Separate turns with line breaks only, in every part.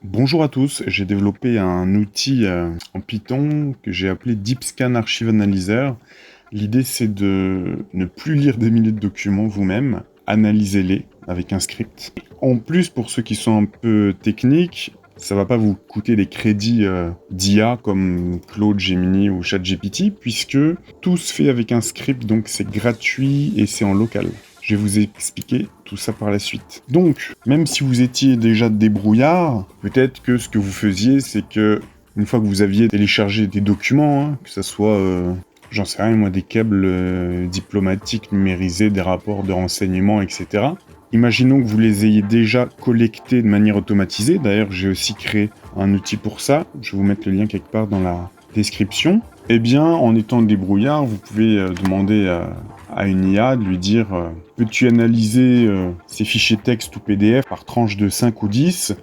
Bonjour à tous, j'ai développé un outil en Python que j'ai appelé DeepScan Archive Analyzer. L'idée c'est de ne plus lire des milliers de documents vous-même, analysez-les avec un script. En plus, pour ceux qui sont un peu techniques, ça va pas vous coûter des crédits d'IA comme Claude, Gemini ou ChatGPT, puisque tout se fait avec un script, donc c'est gratuit et c'est en local. Je vais vous expliquer tout ça par la suite. Donc, même si vous étiez déjà débrouillard, peut-être que ce que vous faisiez, c'est que une fois que vous aviez téléchargé des documents, que ce soit, j'en sais rien moi, des câbles diplomatiques numérisés, des rapports de renseignement, etc. Imaginons que vous les ayez déjà collectés de manière automatisée. D'ailleurs, j'ai aussi créé un outil pour ça. Je vais vous mettre le lien quelque part dans la description. Eh bien, en étant débrouillard, vous pouvez demander à une IA de lui dire peux-tu analyser ces fichiers texte ou PDF par tranche de 5 ou 10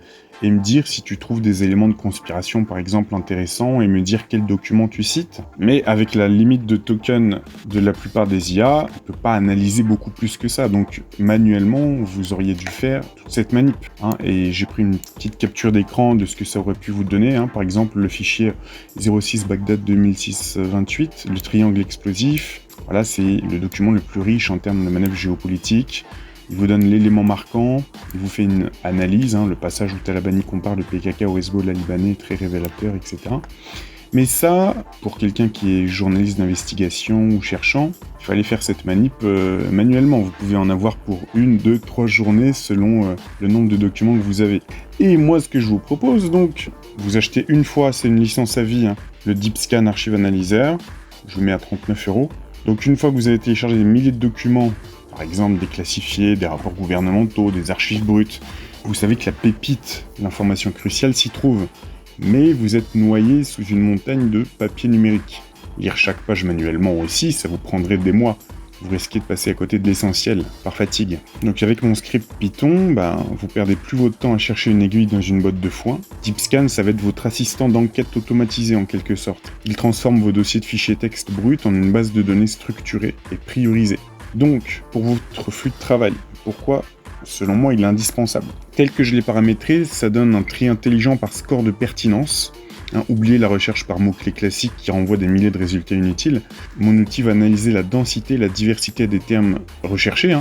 et me dire si tu trouves des éléments de conspiration par exemple intéressants et me dire quel document tu cites. Mais avec la limite de token de la plupart des IA, on ne peut pas analyser beaucoup plus que ça. Donc manuellement, vous auriez dû faire toute cette manip. Et j'ai pris une petite capture d'écran de ce que ça aurait pu vous donner. Par exemple, le fichier 06 Bagdad 2006-28, le triangle explosif. Voilà, c'est le document le plus riche en termes de manœuvre géopolitique. Il vous donne l'élément marquant, il vous fait une analyse, le passage où Talabani compare le PKK au Hezbollah libanais, très révélateur, etc. Mais ça, pour quelqu'un qui est journaliste d'investigation ou cherchant, il fallait faire cette manip manuellement. Vous pouvez en avoir pour 1, 2, 3 journées selon le nombre de documents que vous avez. Et moi, ce que je vous propose, donc, vous achetez une fois, c'est une licence à vie, le DeepScan Archive Analyzer, je vous mets à 39€. Donc une fois que vous avez téléchargé des milliers de documents, par exemple des classifiés, des rapports gouvernementaux, des archives brutes, vous savez que la pépite, l'information cruciale s'y trouve. Mais vous êtes noyé sous une montagne de papier numérique. Lire chaque page manuellement aussi, ça vous prendrait des mois. Vous risquez de passer à côté de l'essentiel, par fatigue. Donc avec mon script Python, vous perdez plus votre temps à chercher une aiguille dans une botte de foin. DeepScan, ça va être votre assistant d'enquête automatisé en quelque sorte. Il transforme vos dossiers de fichiers texte bruts en une base de données structurée et priorisée. Donc, pour votre flux de travail, pourquoi, selon moi, il est indispensable. Tel que je l'ai paramétré, ça donne un tri intelligent par score de pertinence. Oubliez la recherche par mots-clés classiques qui renvoie des milliers de résultats inutiles. Mon outil va analyser la densité et la diversité des termes recherchés,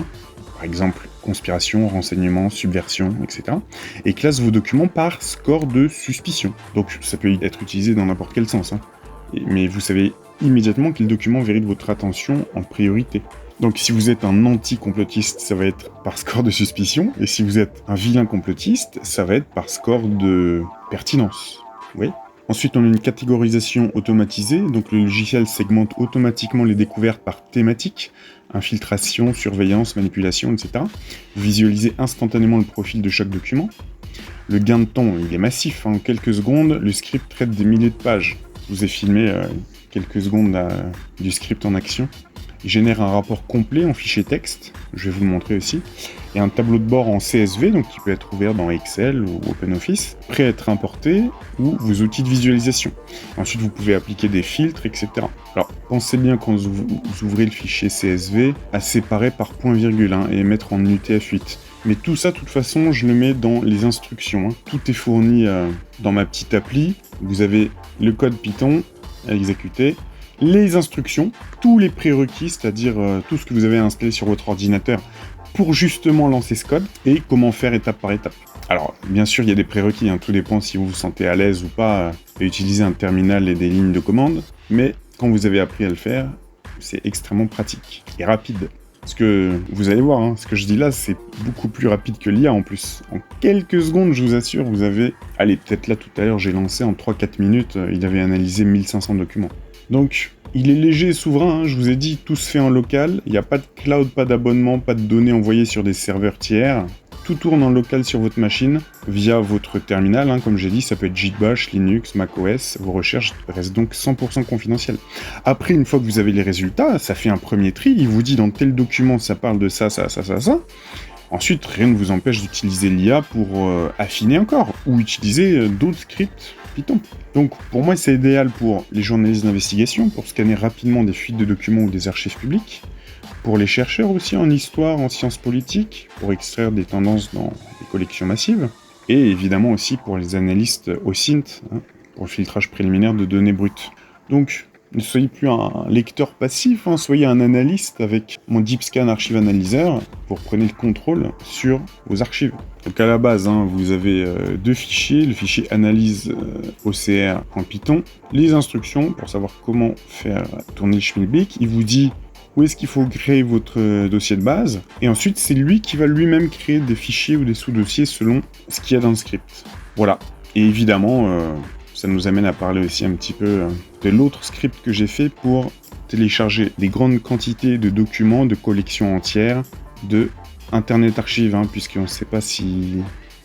par exemple conspiration, renseignement, subversion, etc. Et classe vos documents par score de suspicion. Donc ça peut être utilisé dans n'importe quel sens. Mais vous savez immédiatement quel document mérite votre attention en priorité. Donc si vous êtes un anti-complotiste, ça va être par score de suspicion, et si vous êtes un vilain complotiste, ça va être par score de pertinence. Oui. Ensuite, on a une catégorisation automatisée, donc le logiciel segmente automatiquement les découvertes par thématique, infiltration, surveillance, manipulation, etc. Vous visualisez instantanément le profil de chaque document. Le gain de temps, il est massif, en quelques secondes, le script traite des milliers de pages. Je vous ai filmé quelques secondes du script en action. Il génère un rapport complet en fichier texte, je vais vous le montrer aussi, et un tableau de bord en CSV, donc qui peut être ouvert dans Excel ou OpenOffice, prêt à être importé, ou vos outils de visualisation. Ensuite, vous pouvez appliquer des filtres, etc. Alors, pensez bien quand vous ouvrez le fichier CSV à séparer par point-virgule et mettre en UTF-8. Mais tout ça, de toute façon, je le mets dans les instructions. Tout est fourni dans ma petite appli. Vous avez le code Python à exécuter, les instructions, tous les prérequis, c'est-à-dire tout ce que vous avez installé sur votre ordinateur pour justement lancer ce code, et comment faire étape par étape. Alors, bien sûr, il y a des prérequis, tout dépend si vous vous sentez à l'aise ou pas à utiliser un terminal et des lignes de commande, mais quand vous avez appris à le faire, c'est extrêmement pratique et rapide. Parce que vous allez voir, ce que je dis là, c'est beaucoup plus rapide que l'IA en plus. En quelques secondes, je vous assure, vous avez... Allez, peut-être là tout à l'heure, j'ai lancé en 3-4 minutes, il avait analysé 1500 documents. Donc, il est léger et souverain, je vous ai dit, tout se fait en local, il n'y a pas de cloud, pas d'abonnement, pas de données envoyées sur des serveurs tiers. Tout tourne en local sur votre machine, via votre terminal, comme j'ai dit, ça peut être JBash, Linux, macOS, vos recherches restent donc 100% confidentielles. Après, une fois que vous avez les résultats, ça fait un premier tri, il vous dit dans tel document ça parle de ça, ça, ça, ça, ça. Ensuite, rien ne vous empêche d'utiliser l'IA pour affiner encore, ou utiliser d'autres scripts Python. Donc, pour moi, c'est idéal pour les journalistes d'investigation, pour scanner rapidement des fuites de documents ou des archives publiques, pour les chercheurs aussi en histoire, en sciences politiques, pour extraire des tendances dans les collections massives, et évidemment aussi pour les analystes OSINT, hein, pour le filtrage préliminaire de données brutes. Donc, ne soyez plus un lecteur passif, hein, soyez un analyste avec mon DeepScan Archive Analyzer pour prendre le contrôle sur vos archives. Donc à la base, hein, vous avez deux fichiers, le fichier analyse OCR en Python, les instructions pour savoir comment faire tourner le Schmilblick. Il vous dit où est-ce qu'il faut créer votre dossier de base, et ensuite c'est lui qui va lui-même créer des fichiers ou des sous-dossiers selon ce qu'il y a dans le script. Voilà. Et évidemment, ça nous amène à parler aussi un petit peu de l'autre script que j'ai fait pour télécharger des grandes quantités de documents de collections entières de Internet Archive, hein, puisqu'on ne sait pas si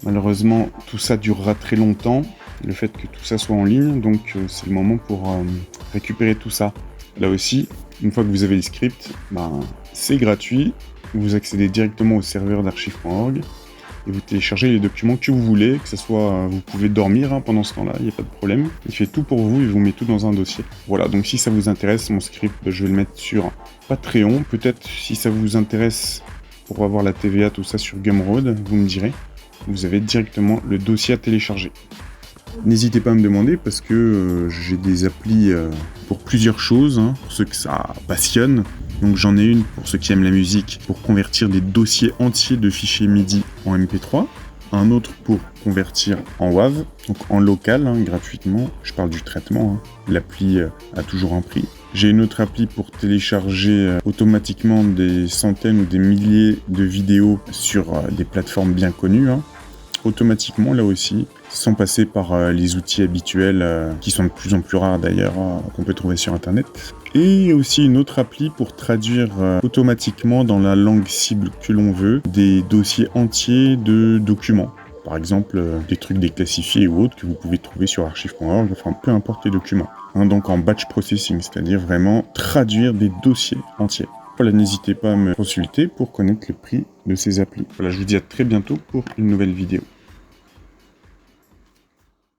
malheureusement tout ça durera très longtemps, le fait que tout ça soit en ligne, donc c'est le moment pour récupérer tout ça. Là aussi, une fois que vous avez le script, c'est gratuit, vous accédez directement au serveur d'archive.org et vous téléchargez les documents que vous voulez, que ce soit, vous pouvez dormir pendant ce temps-là, il n'y a pas de problème. Il fait tout pour vous et vous met tout dans un dossier. Voilà, donc si ça vous intéresse, mon script, je vais le mettre sur Patreon. Peut-être si ça vous intéresse pour avoir la TVA, tout ça sur Gumroad, vous me direz. Vous avez directement le dossier à télécharger. N'hésitez pas à me demander parce que j'ai des applis pour plusieurs choses, hein, pour ceux que ça passionne. Donc j'en ai une pour ceux qui aiment la musique, pour convertir des dossiers entiers de fichiers MIDI en MP3. Un autre pour convertir en WAV, donc en local, hein, gratuitement. Je parle du traitement, hein. L'appli a toujours un prix. J'ai une autre appli pour télécharger automatiquement des centaines ou des milliers de vidéos sur des plateformes bien connues, hein. Automatiquement là aussi, sans passer par les outils habituels qui sont de plus en plus rares d'ailleurs, qu'on peut trouver sur internet. Et aussi une autre appli pour traduire automatiquement dans la langue cible que l'on veut des dossiers entiers de documents. Par exemple, des trucs déclassifiés ou autres que vous pouvez trouver sur archive.org, enfin peu importe les documents. Hein, donc en batch processing, c'est-à-dire vraiment traduire des dossiers entiers. Voilà, n'hésitez pas à me consulter pour connaître le prix de ces applis. Voilà, je vous dis à très bientôt pour une nouvelle vidéo.